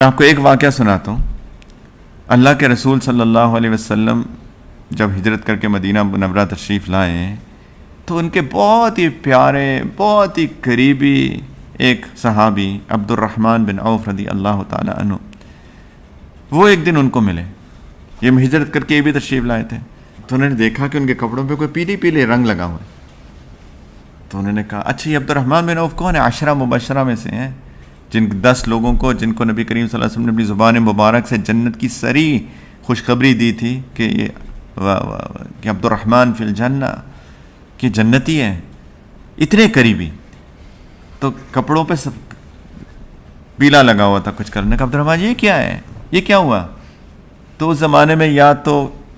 آپ کو ایک واقعہ سناتا ہوں۔ اللہ کے رسول صلی اللہ علیہ وسلم جب ہجرت کر کے مدینہ منورہ تشریف لائے تو ان کے بہت ہی پیارے، بہت ہی قریبی ایک صحابی عبد الرحمن بن عوف رضی اللہ تعالی عنہ، وہ ایک دن ان کو ملے۔ یہ ہجرت کر کے یہ بھی تشریف لائے تھے، تو انہوں نے دیکھا کہ ان کے کپڑوں پہ کوئی پیلے پیلے رنگ لگا ہوا ہے۔ تو انہوں نے کہا اچھا یہ عبد الرحمن بن عوف کون ہے؟ 10 مبشرہ میں سے ہیں، جن 10 لوگوں کو جن کو نبی کریم صلی اللہ علیہ وسلم نے اپنی زبان مبارک سے جنت کی سری خوشخبری دی تھی کہ یہ کہ عبد الرحمن فی الجنہ، کہ جنتی ہے، اتنے قریبی۔ تو کپڑوں پہ سب پیلا لگا ہوا تھا کچھ کرنے کا۔ عبد الرحمن یہ کیا ہے، یہ کیا ہوا؟ تو اس زمانے میں یا تو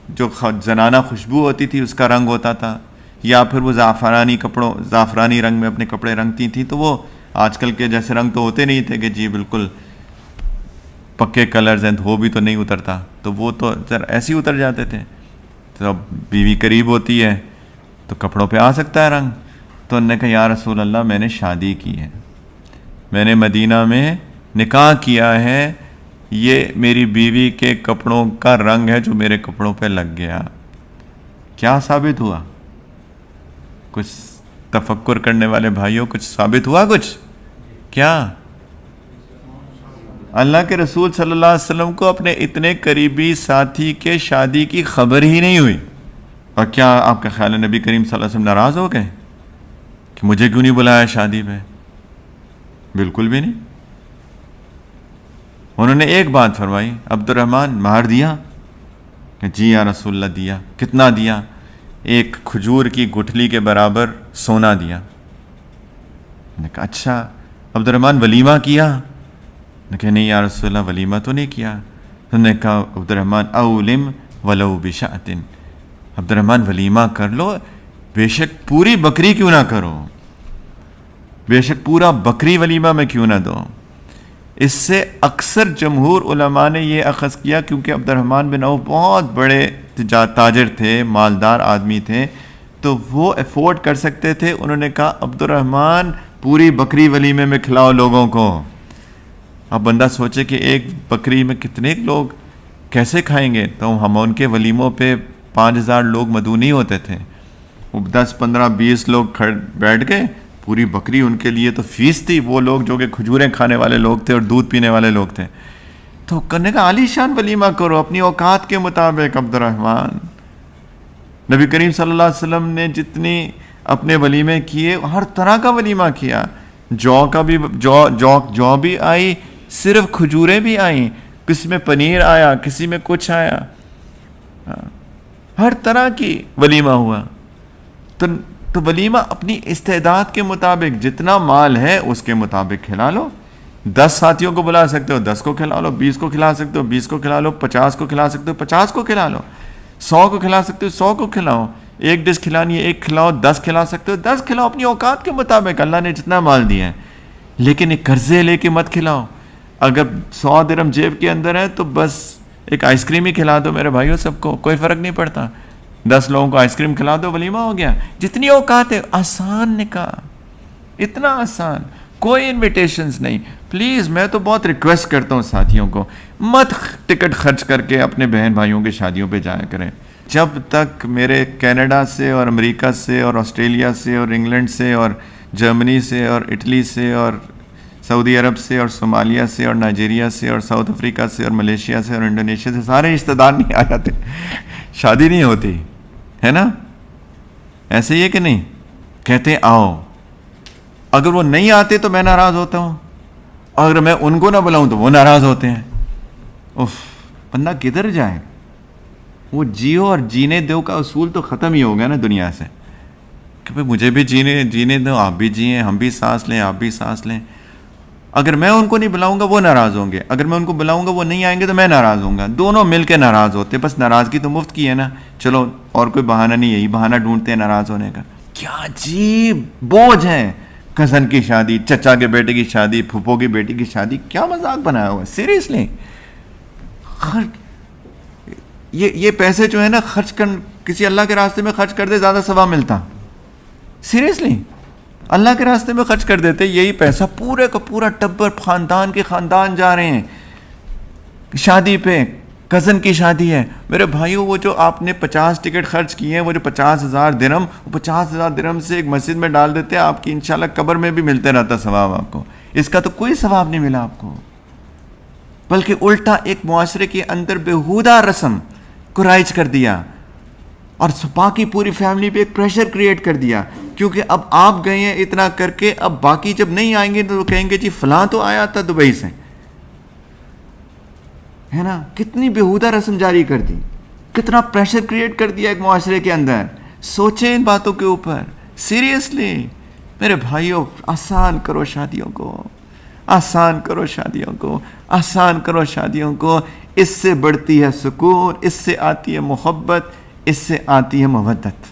جو زنانہ خوشبو ہوتی تھی اس کا رنگ ہوتا تھا، یا پھر وہ زعفرانی رنگ میں اپنے کپڑے رنگتی تھیں۔ تو وہ آج کل کے جیسے رنگ تو ہوتے نہیں تھے کہ جی بالکل پکے کلرز ہیں، وہ بھی تو نہیں اترتا، تو وہ تو ایسے ہی اتر جاتے تھے۔ تو اب بیوی قریب ہوتی ہے تو کپڑوں پہ آ سکتا ہے رنگ۔ تو انہوں نے کہا یا رسول اللہ میں نے شادی کی ہے، میں نے مدینہ میں نکاح کیا ہے، یہ میری بیوی کے کپڑوں کا رنگ ہے جو میرے کپڑوں پہ لگ گیا۔ کیا ثابت ہوا؟ کچھ تفکر کرنے والے بھائیوں، کچھ ثابت ہوا؟ کچھ کیا؟ اللہ کے رسول صلی اللہ علیہ وسلم کو اپنے اتنے قریبی ساتھی کے شادی کی خبر ہی نہیں ہوئی۔ اور کیا آپ کا خیال ہے نبی کریم صلی اللہ علیہ وسلم ناراض ہو گئے کہ مجھے کیوں نہیں بلایا شادی پہ؟ بالکل بھی نہیں۔ انہوں نے ایک بات فرمائی، عبد الرحمن مہر دیا؟ کہ جی یا رسول اللہ دیا۔ کتنا دیا؟ ایک کھجور کی گٹھلی کے برابر سونا دیا۔ میں نے کہا اچھا عبد الرحمن ولیمہ کیا؟ میں کہا نہیں یا رسول اللہ ولیمہ تو نہیں کیا۔ انہوں نے کہا عبد الرحمن اولم ولو بشأۃ، عبد الرحمن ولیمہ کر لو، بے شک پوری بکری کیوں نہ کرو، بے شک پورا بکری ولیمہ میں کیوں نہ دو۔ اس سے اکثر جمہور علماء نے یہ اخذ کیا، کیونکہ عبد الرحمن بن عوف بہت بڑے تاجر تھے، مالدار آدمی تھے، تو وہ افورڈ کر سکتے تھے۔ انہوں نے کہا عبد الرحمن پوری بکری ولیمے میں کھلاؤ لوگوں کو۔ اب بندہ سوچے کہ ایک بکری میں کتنے لوگ کیسے کھائیں گے؟ تو ہم ان کے ولیموں پہ 5000 لوگ مدعو نہیں ہوتے تھے، وہ 10 15 20 لوگ بیٹھ گئے، پوری بکری ان کے لیے تو فیس تھی۔ وہ لوگ جو کہ کھجوریں کھانے والے لوگ تھے اور دودھ پینے والے لوگ تھے، تو کرنے کا عالی شان ولیمہ کرو اپنی اوقات کے مطابق۔ عبد الرحمن، نبی کریم صلی اللہ علیہ وسلم نے جتنی اپنے ولیمے کیے ہر طرح کا ولیمہ کیا، جو بھی آئی، صرف کھجوریں بھی آئیں، کسی میں پنیر آیا، کسی میں کچھ آیا، ہر طرح کی ولیمہ ہوا۔ تو ولیمہ اپنی استعداد کے مطابق، جتنا مال ہے اس کے مطابق کھلا لو۔ 10 ساتھیوں کو بلا سکتے ہو 10 کو کھلا لو، 20 کو کھلا سکتے ہو 20 کو کھلا لو، 50 کو کھلا سکتے ہو 50 کو کھلا لو، 100 کو کھلا سکتے ہو 100 کو کھلاؤ، ایک ڈش کھلانی ہے ایک کھلاؤ، 10 کھلا سکتے ہو 10 کھلاؤ، اپنی اوقات کے مطابق اللہ نے جتنا مال دیا ہے۔ لیکن ایک قرضے لے کے مت کھلاؤ۔ اگر 100 درہم جیب کے اندر ہے تو بس ایک آئس کریم ہی کھلا دو میرے بھائیوں، سب کو کوئی فرق نہیں پڑتا، 10 لوگوں کو آئس کریم کھلا دو، ولیمہ ہو گیا۔ جتنی اوقات ہے، آسان نکاح، اتنا آسان، کوئی انویٹیشنز نہیں۔ پلیز میں تو بہت ریکویسٹ کرتا ہوں ساتھیوں کو، مت ٹکٹ خرچ کر کے اپنے بہن بھائیوں کی شادیوں پہ جایا کریں۔ جب تک میرے کینیڈا سے اور امریکہ سے اور آسٹریلیا سے اور انگلینڈ سے اور جرمنی سے اور اٹلی سے اور سعودی عرب سے اور صومالیہ سے اور نائجیریا سے اور ساؤتھ افریقہ سے اور ملیشیا سے اور انڈونیشیا سے سارے رشتہ دار نہیں آ جاتے، شادی نہیں ہوتی ہے نا؟ ایسے ہی ہے کہ نہیں؟ کہتے ہیں آؤ، اگر وہ نہیں آتے تو میں ناراض ہوتا ہوں، اور اگر میں ان کو نہ بلاؤں تو وہ ناراض ہوتے ہیں۔ بندہ کدھر جائے؟ وہ جیو اور جینے دو کا اصول تو ختم ہی ہو گیا نا دنیا سے، کہ بھئی مجھے بھی جینے دو، آپ بھی جئیں، ہم بھی سانس لیں، آپ بھی سانس لیں۔ اگر میں ان کو نہیں بلاؤں گا وہ ناراض ہوں گے، اگر میں ان کو بلاؤں گا وہ نہیں آئیں گے تو میں ناراض ہوں گا، دونوں مل کے ناراض ہوتے۔ بس ناراضگی تو مفت کی ہے نا، چلو اور کوئی بہانہ نہیں، یہی بہانہ ڈھونڈتے ہیں ناراض ہونے کا۔ کیا عجیب بوجھ ہے، کزن کی شادی، چچا کے بیٹے کی شادی، پھپھو کی بیٹی کی شادی، کیا مذاق بنایا ہوا ہے سیریسلی۔ یہ پیسے جو ہے نا خرچ کر کسی اللہ کے راستے میں خرچ کر دے زیادہ ثواب ملتا، سیریسلی۔ اللہ کے راستے میں خرچ کر دیتے، یہی پیسہ پورے کا پورا ٹبر خاندان کے خاندان جا رہے ہیں، شادی پہ کزن کی شادی ہے، میرے بھائیوں وہ جو آپ نے 50 ٹکٹ خرچ کیے ہیں، وہ جو 50,000 درہم، وہ 50,000 درہم سے ایک مسجد میں ڈال دیتے ہیں، آپ کی انشاءاللہ قبر میں بھی ملتے رہتا ثواب آپ کو. اس کا تو کوئی ثواب نہیں ملا آپ کو، بلکہ الٹا ایک معاشرے کے اندر بےہودہ رسم کو رائج کر دیا اور باقی پوری فیملی پہ ایک پریشر کریٹ کر دیا. کیونکہ اب آپ گئے ہیں اتنا کر کے، اب باقی جب نہیں آئیں گے تو وہ کہیں گے جی فلاں تو آیا تھا دبئی سے، ہے نا. کتنی بےہودہ رسم جاری کر دی، کتنا پریشر کریٹ کر دیا ایک معاشرے کے اندر. سوچیں ان باتوں کے اوپر سیریسلی میرے بھائیوں. آسان کرو شادیوں کو، آسان کرو شادیوں کو، آسان کرو شادیوں کو. اس سے بڑھتی ہے سکون، اس سے آتی ہے محبت، اس سے آتی ہے مودت.